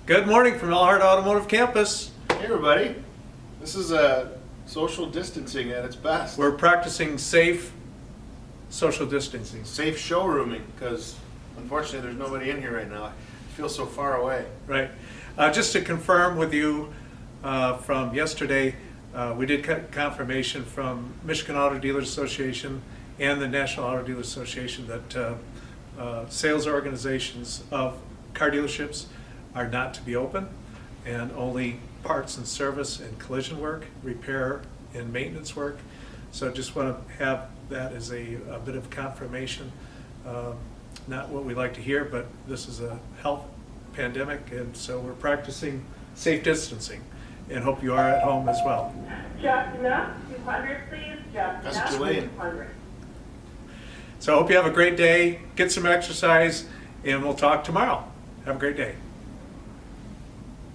Good morning from Elhart Automotive Campus. Hey everybody, this is social distancing at its best. We're practicing safe social distancing. Safe showrooming, because unfortunately there's nobody in here right now. I feel so far away. Right. Just to confirm with you from yesterday, we did get confirmation from Michigan Auto Dealers Association and the National Auto Dealers Association that sales organizations of car dealerships are not to be open, and only parts and service and collision work, repair and maintenance work. So just want to have that as a bit of confirmation. Not what we like to hear, but this is a health pandemic, and so we're practicing safe distancing, and hope you are at home as well. Just enough, 200 please, just That's enough, Julian. 200. So I hope you have a great day, get some exercise, and we'll talk tomorrow. Have a great day.